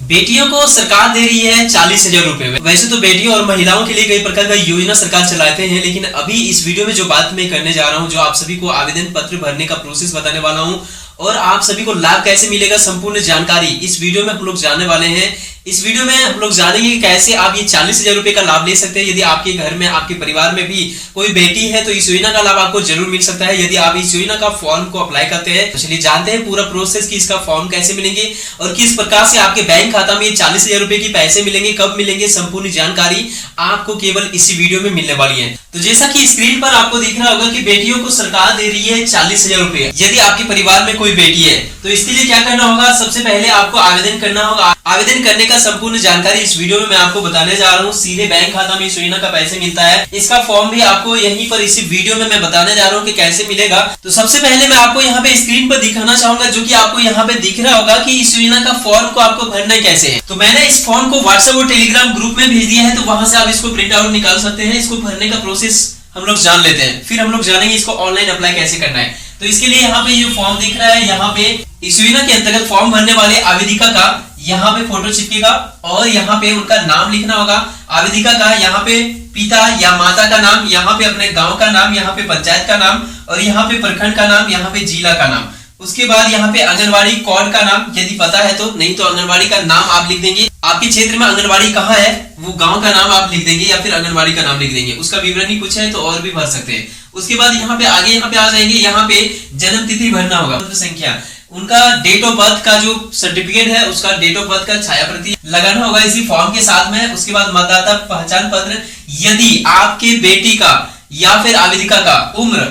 बेटियों को सरकार दे रही है 40,000 रुपए। वैसे तो बेटियों और महिलाओं के लिए कई प्रकार का योजना सरकार चलाते हैं, लेकिन अभी इस वीडियो में जो बात मैं करने जा रहा हूं, जो आप सभी को आवेदन पत्र भरने का प्रोसेस बताने वाला हूं और आप सभी को लाभ कैसे मिलेगा, संपूर्ण जानकारी इस वीडियो में हम लोग जानने वाले हैं। इस वीडियो में हम लोग जानेंगे कि कैसे आप ये 40,000 रुपए का लाभ ले सकते हैं। यदि आपके घर में, आपके परिवार में भी कोई बेटी है तो इस योजना का लाभ आपको जरूर मिल सकता है, यदि आप इस योजना का फॉर्म को अप्लाई करते हैं। तो चलिए जानते हैं पूरा प्रोसेस कि इसका फॉर्म कैसे मिलेंगे और किस प्रकार से आपके बैंक खाता में ये 40,000 रुपए की पैसे मिलेंगे, कब मिलेंगे, संपूर्ण जानकारी आपको केवल इसी वीडियो में मिलने वाली है। तो जैसा कि स्क्रीन पर आपको दिख रहा होगा कि बेटियों को सरकार दे रही है 40,000 रुपए। यदि आपके परिवार में कोई बेटी है तो इसके लिए क्या करना होगा, सबसे पहले आपको आवेदन करना होगा। आवेदन करने का संपूर्ण जानकारी इस वीडियो में मैं आपको बताने जा रहा हूँ। सीधे बैंक खाता में इस योजना का पैसे मिलता है। इसका फॉर्म भी आपको यहीं पर इसी वीडियो में मैं बताने जा रहा हूँ कि कैसे मिलेगा। तो सबसे पहले मैं आपको यहाँ पे स्क्रीन पर दिखाना चाहूंगा, जो कि आपको यहाँ पे दिख रहा होगा कि इस योजना का फॉर्म को आपको भरना कैसे है। तो मैंने इस फॉर्म को व्हाट्सएप और टेलीग्राम ग्रुप में भेज दिया है, तो वहां से आप इसको प्रिंट आउट निकाल सकते हैं। इसको भरने का प्रोसेस हम लोग जान लेते हैं, फिर हम लोग जानेंगे इसको ऑनलाइन अप्लाई कैसे करना है। तो इसके लिए यहाँ पे ये फॉर्म दिख रहा है, यहाँ पे इस योजना के अंतर्गत फॉर्म भरने वाले आवेदिका का यहाँ पे फोटो चिपकेगा और यहाँ पे उनका नाम लिखना होगा। आवेदिका का यहाँ पे पिता या माता का नाम, यहाँ पे अपने गांव का नाम, यहाँ पे पंचायत का नाम और यहाँ पे प्रखंड का नाम, यहाँ पे जिला का नाम। उसके बाद यहाँ पे आंगनबाड़ी कोड का नाम यदि पता है तो, नहीं तो आंगनबाड़ी का नाम आप लिख देंगे। आपके क्षेत्र में आंगनबाड़ी कहाँ है वो गांव का नाम आप लिख देंगे या फिर आंगनबाड़ी का नाम लिख देंगे। उसका विवरण ही कुछ है तो और भी भर सकते हैं। उसके बाद यहाँ पे आगे यहाँ पे आ जाएंगे, यहाँ पे जन्म तिथि भरना होगा, संख्या, उनका डेट ऑफ बर्थ का जो सर्टिफिकेट है उसका डेट ऑफ बर्थ का छाया प्रति लगाना होगा इसी फॉर्म के साथ में। उसके बाद मतदाता पहचान पत्र, यदि आपके बेटी का या फिर आवेदिका का उम्र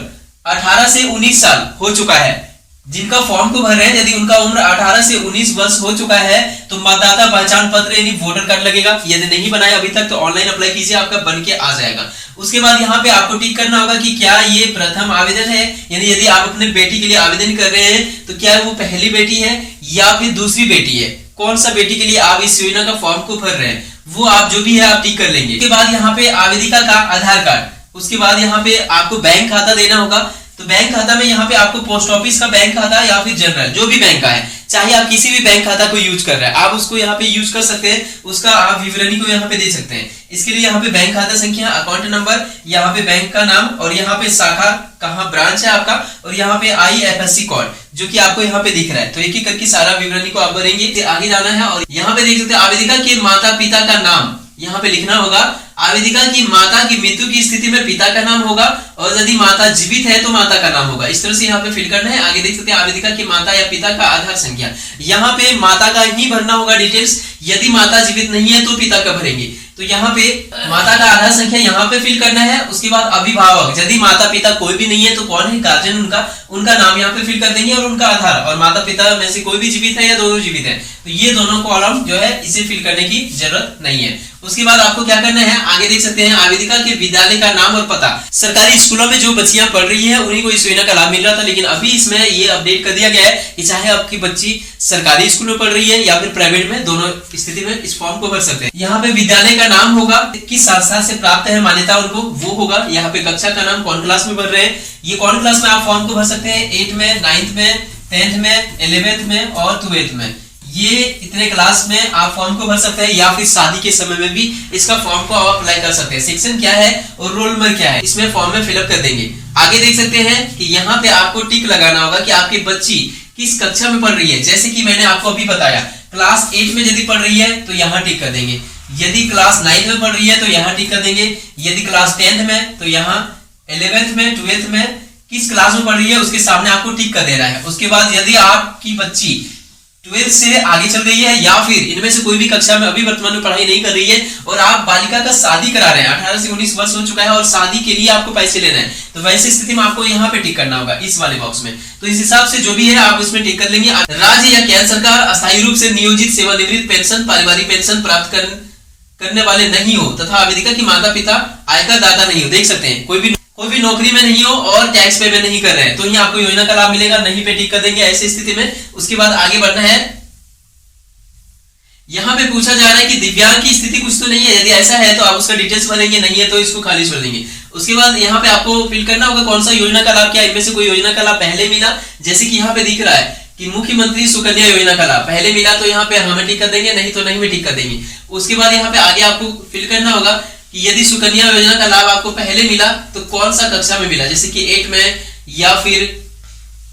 18 से 19 साल हो चुका है, जिनका फॉर्म को भर रहे हैं, यदि उनका उम्र 18 से 19 वर्ष हो चुका है तो मतदाता पहचान पत्र यानी वोटर कार्ड लगेगा। यदि नहीं बनाया अभी तक तो ऑनलाइन अप्लाई कीजिए, आपका बन के आ जाएगा। उसके बाद यहाँ पे आपको टिक करना होगा कि क्या ये प्रथम आवेदन है, यानी यदि आप अपने बेटी के लिए आवेदन कर रहे हैं तो क्या वो पहली बेटी है या फिर दूसरी बेटी है, कौन सा बेटी के लिए आप इस योजना का फॉर्म को भर रहे हैं वो आप जो भी है आप टिक कर लेंगे। उसके बाद यहाँ पे आवेदिका का आधार कार्ड, उसके बाद यहाँ पे आपको बैंक खाता देना होगा। तो बैंक खाता में यहाँ पे आपको पोस्ट ऑफिस का बैंक खाता या फिर जनरल जो भी बैंक का है, चाहे आप किसी भी बैंक खाता को यूज कर रहे हैं आप उसको यहाँ पे यूज कर सकते हैं, उसका आप विवरणी को यहाँ पे दे सकते हैं। इसके लिए यहाँ पे बैंक खाता संख्या, अकाउंट नंबर, यहाँ पे बैंक का नाम और यहाँ पे शाखा कहाँ ब्रांच है आपका और यहाँ पे IFSC कोड जो कि आपको यहाँ पे दिख रहा है। तो एक एक करके सारा विवरणी को आप भरेंगे, आगे जाना है और यहाँ पे देख सकते हैं आवेदिका के माता पिता का नाम यहाँ पे लिखना होगा। आवेदिका की माता की मृत्यु की स्थिति में पिता का नाम होगा और यदि माता जीवित है तो माता का नाम होगा। इस तरह से यहाँ पे फिल करना है। आगे देख सकते हैं आवेदिका की माता या पिता का आधार संख्या, यहाँ पे माता का ही भरना होगा डिटेल्स। यदि माता जीवित नहीं है तो पिता का भरेंगे। तो यहाँ पे माता का आधार संख्या यहाँ पे फिल करना है। उसके बाद अभिभावक, यदि माता पिता कोई भी नहीं है तो कौन है गार्जियन उनका नाम यहाँ पे फिल कर देंगे और उनका आधार, और माता पिता में से कोई भी जीवित है या दोनों जीवित है तो ये दोनों कॉलम जो है इसे फिल करने की जरूरत नहीं है। उसके बाद आपको क्या करना है, आगे देख सकते हैं आवेदिका के विद्यालय का नाम और पता। सरकारी स्कूलों में जो बच्चियां पढ़ रही हैं उन्हीं को इस योजना का लाभ मिल रहा था, लेकिन अभी इसमें ये अपडेट कर दिया गया है कि चाहे आपकी बच्ची सरकारी स्कूल में पढ़ रही है या फिर प्राइवेट में, दोनों स्थिति में इस फॉर्म को भर सकते हैं। यहाँ पे विद्यालय का नाम होगा, किस संस्था से प्राप्त है मान्यता उनको वो होगा। यहाँ पे कक्षा का नाम, कौन क्लास में पढ़ रहे हैं, ये कौन क्लास में आप फॉर्म को भर सकते हैं, 8 में, 9th में, 10th में, 11th में और 12th में, ये इतने क्लास में आप फॉर्म को भर सकते हैं। या फिर शादी के समय में भी इसका फॉर्म को आप अप्लाई कर सकते हैं। सेक्शन क्या है और रोल नंबर क्या है इसमें फॉर्म में फिलअप कर देंगे। आगे देख सकते हैं कि यहाँ पे आपको टिक लगाना होगा कि आपकी बच्ची किस कक्षा में पढ़ रही है। जैसे कि मैंने आपको अभी बताया, क्लास 8 में यदि पढ़ रही है तो यहाँ टिक कर देंगे, यदि क्लास 9th में पढ़ रही है तो यहाँ टिक कर देंगे, यदि क्लास 10th में तो यहाँ 11th में, 12th में किस क्लास में पढ़ रही है उसके सामने आपको टिक कर देना है। उसके बाद यदि आपकी बच्ची 12th से आगे चल रही है या फिर इनमें से कोई भी कक्षा में अभी वर्तमान में पढ़ाई नहीं कर रही है और आप बालिका का शादी करा रहे हैं, 18 से 19 वर्ष हो चुका है और शादी के लिए आपको पैसे लेना है, तो वैसी स्थिति में आपको यहाँ पे टिक करना होगा इस वाले बॉक्स में। तो इस हिसाब से जो भी है आप उसमें टिक कर लेंगे। राज्य या केंद्र सरकार अस्थायी रूप से नियोजित सेवानिवृत्त पेंशन, पारिवारिक पेंशन प्राप्त करने वाले नहीं हो तथा आवेदिका की माता पिता आयकर दाता नहीं हो। देख सकते हैं कोई भी नौकरी में नहीं हो और टैक्स पेमेंट नहीं कर रहे हैं तो यहाँ आपको योजना का लाभ मिलेगा, नहीं पे टिक कर देंगे ऐसी स्थिति में। उसके बाद आगे बढ़ना है। यहाँ पे पूछा जा रहा है कि दिव्यांग की स्थिति कुछ तो नहीं है, यदि ऐसा है तो आप उसका डिटेल्स भरेंगे, नहीं है तो इसको खाली छोड़ देंगे। उसके बाद यहाँ पे आपको फिल करना होगा कौन सा योजना का लाभ, क्या इनमें से कोई योजना का लाभ पहले मिला, जैसे कि यहाँ पे दिख रहा है कि मुख्यमंत्री सुकन्या योजना का लाभ पहले मिला तो यहाँ पे हमें टिक कर देंगे, नहीं तो नहीं में टिक कर देंगे। उसके बाद यहाँ पे आगे आपको फिल करना होगा कि यदि सुकन्या योजना का लाभ आपको पहले मिला तो कौन सा कक्षा में मिला, जैसे कि 8 में या फिर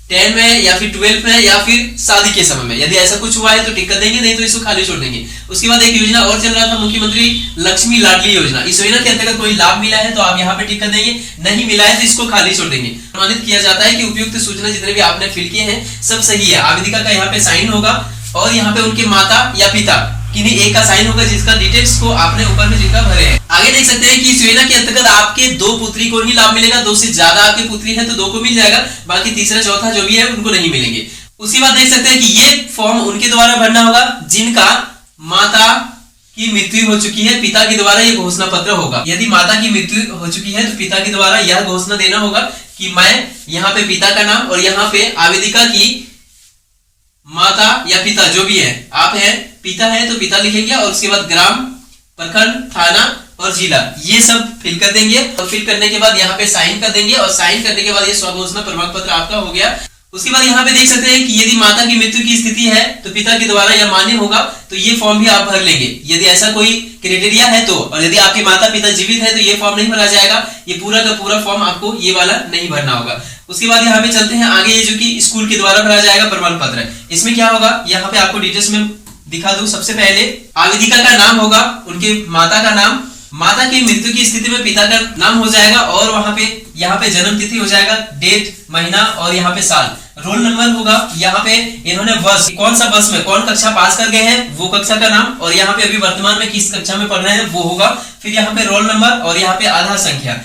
10 में या फिर 12 में या फिर शादी के समय में। यदि ऐसा कुछ हुआ है तो टिक कर देंगे, नहीं तो इसको खाली छोड़ देंगे। उसके बाद एक योजना और चल रहा था, मुख्यमंत्री लक्ष्मी लाडली योजना। इस योजना के अंतर्गत कोई लाभ मिला है तो आप यहाँ पे टिक कर देंगे, नहीं मिला है तो इसको खाली छोड़ देंगे। प्रमाणित किया जाता है कि उपयुक्त सूचना जितने भी आपने फिल किए हैं सब सही है। आवेदिका का यहाँ पे साइन होगा और यहाँ पे उनके माता या पिता किन्हीं एक का साइन होगा जिसका डिटेल्स को आपने ऊपर में जिनका भरे हैं। आगे देख सकते हैं कि इस योजना के अंतर्गत आपके 2 पुत्री को ही लाभ मिलेगा, 2 से ज्यादा आपकी पुत्री है तो 2 को मिल जाएगा, बाकी तीसरा चौथा जो भी है उनको नहीं मिलेंगे। उसके बाद देख सकते हैं कि ये फॉर्म उनके द्वारा भरना होगा जिनका माता की मृत्यु हो चुकी है, पिता के द्वारा ये घोषणा पत्र होगा। यदि माता की मृत्यु हो चुकी है तो पिता के द्वारा यह घोषणा देना होगा कि मैं यहाँ पे पिता का नाम और यहाँ पे आवेदिका की माता या पिता जो भी है, आप हैं पिता है तो पिता लिखेंगे और उसके बाद ग्राम, प्रखंड, थाना और जिला ये सब फिल कर देंगे। और फिल करने के बाद यहाँ पे साइन कर देंगे और साइन करने के बाद ये स्वघोषणा प्रमाण पत्र आपका हो गया। उसके बाद यहाँ पे देख सकते हैं कि यदि माता की मृत्यु की स्थिति है तो पिता के द्वारा यह मान्य होगा तो ये फॉर्म भी आप भर लेंगे, यदि ऐसा कोई क्राइटेरिया है तो। और यदि आपके माता पिता जीवित है तो ये फॉर्म नहीं भरा जाएगा, ये पूरा का पूरा फॉर्म आपको ये वाला नहीं भरना होगा। उसके बाद यहाँ पे चलते हैं आगे, ये जो कि स्कूल के द्वारा भरा जाएगा प्रमाण पत्र। इसमें क्या होगा, यहाँ पे आपको डिटेल्स में दिखा दूं। सबसे पहले आवेदिका का नाम होगा, उनके माता का नाम, माता की मृत्यु की स्थिति में पिता का नाम हो जाएगा और वहां पे यहाँ पे जन्म तिथि हो जाएगा, डेट, महीना और यहाँ पे साल। रोल नंबर होगा, यहाँ पे इन्होंने वर्ष, कौन सा वर्ष में कौन कक्षा पास कर गए हैं वो कक्षा का नाम, और यहाँ पे अभी वर्तमान में किस कक्षा में पढ़ रहे हैं वो होगा। फिर यहाँ पे रोल नंबर और यहाँ पे आधार संख्या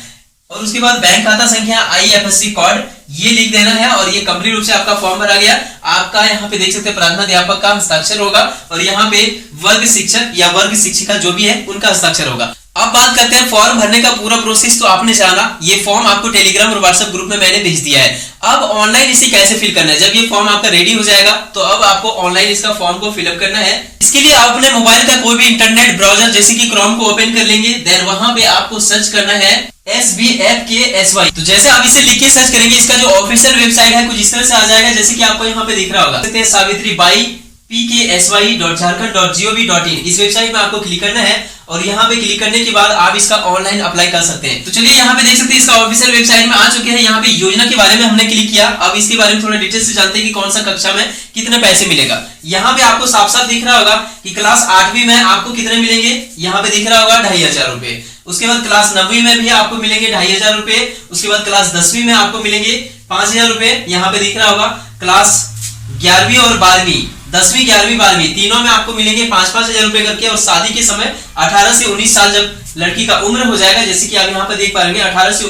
और उसके बाद बैंक खाता संख्या, IFSC कोड ये लिख देना है। और ये कंप्लीट रूप से आपका फॉर्म भरा गया। आपका यहाँ पे देख सकते हैं प्राध्यापक का हस्ताक्षर होगा और यहाँ पे वर्ग शिक्षक या वर्ग शिक्षिका जो भी है उनका हस्ताक्षर होगा। अब बात करते हैं फॉर्म भरने का पूरा प्रोसेस। तो आपने जाना, ये फॉर्म आपको टेलीग्राम और व्हाट्सएप ग्रुप में मैंने भेज दिया है। अब ऑनलाइन इसे कैसे फिल करना है, जब ये फॉर्म आपका रेडी हो जाएगा तो अब आपको ऑनलाइन इसका फॉर्म को फिलअप करना है। इसके लिए आप अपने मोबाइल का कोई भी इंटरनेट ब्राउजर जैसे कि क्रोम को ओपन कर लेंगे, देन वहां पे आपको सर्च करना है SBFKSY। तो जैसे आप इसे लिख के सर्च करेंगे, इसका जो ऑफिशियल वेबसाइट है कुछ इस तरह से आ जाएगा, जैसे कि आपको यहाँ पे दिख रहा होगा, सावित्रीबाई pksy.jharkhand.gov.in। इस वेबसाइट में आपको क्लिक करना है और यहाँ पे क्लिक करने के बाद आप इसका ऑनलाइन अप्लाई कर सकते हैं। तो चलिए यहाँ पे देख सकते हैं इसका ऑफिशियल वेबसाइट में आ चुके हैं। यहाँ पे योजना के बारे में हमने क्लिक किया। अब इसके बारे में थोड़ा डिटेल से जानते हैं कि कौन सा कक्षा में कितने पैसे मिलेगा। यहाँ पे आपको साफ साफ दिख रहा होगा कि क्लास 8वीं में आपको कितने मिलेंगे, यहाँ पे दिख रहा होगा 2500 रुपए। उसके बाद क्लास 9वीं में भी आपको मिलेंगे 2500 रुपए। उसके बाद क्लास 10वीं में आपको मिलेंगे 5000 रुपए, यहाँ पे दिख रहा होगा। क्लास 11वीं और 12वीं, 10वीं 11वीं 12वीं तीनों में आपको मिलेंगे 5-5 हजार रुपए करके। और शादी के समय 18 से 19 साल जब लड़की का उम्र हो जाएगा, जैसे कि आप यहाँ पे देख पाएंगे 18 से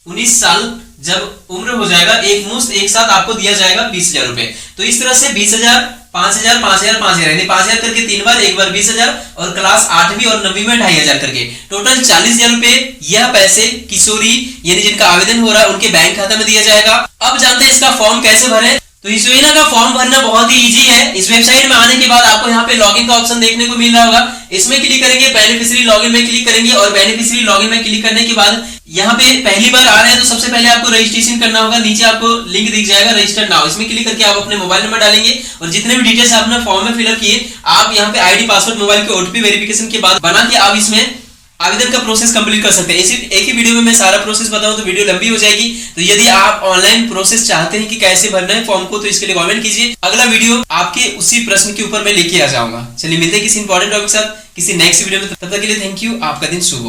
19 साल जब उम्र हो जाएगा, एक मुश्त एक साथ आपको दिया जाएगा 20,000 रुपए। तो इस तरह से 20,000, 5,000, 5,000, 5,000 यानी 5,000 करके 3 बार, एक बार 20,000 और क्लास 8वीं और 9वीं में 2,500 करके टोटल 40,000 रुपए। यह पैसे किशोरी यानी जिनका आवेदन हो रहा है उनके बैंक खाते में दिया जाएगा। अब जानते हैं इसका फॉर्म कैसे भरें। तो इस योजना का फॉर्म भरना बहुत ही इजी है। इस वेबसाइट में आने के बाद आपको यहाँ पे लॉगिन का ऑप्शन देखने को मिल रहा होगा, इसमें क्लिक करेंगे, बेनिफिशियरी लॉगिन में क्लिक करेंगे और बेनिफिशियरी लॉगिन में क्लिक करने के बाद यहाँ पे पहली बार आ रहे हैं तो सबसे पहले आपको रजिस्ट्रेशन करना होगा। नीचे आपको लिंक दिख जाएगा रजिस्टर नाउ, इसमें क्लिक करके आप अपने मोबाइल नंबर डालेंगे और जितने भी डिटेल्स आपने फॉर्म में फिलअप किए आप यहाँ पे ID, पासवर्ड, मोबाइल के OTP वेरिफिकेशन के बाद बना के आप इसमें आवेदन का प्रोसेस कंप्लीट कर सकते हैं। इसी एक ही वीडियो में मैं सारा प्रोसेस बताऊं तो वीडियो लंबी हो जाएगी। तो यदि आप ऑनलाइन प्रोसेस चाहते हैं कि कैसे भरना है फॉर्म को तो इसके लिए कमेंट कीजिए। अगला वीडियो आपके उसी प्रश्न के ऊपर मैं लेके आ जाऊंगा। चलिए मिलते हैं किसी इंपॉर्टेंट टॉपिक के साथ किसी नेक्स्ट वीडियो में। तब तक के लिए थैंक यू। आपका दिन शुभ हो।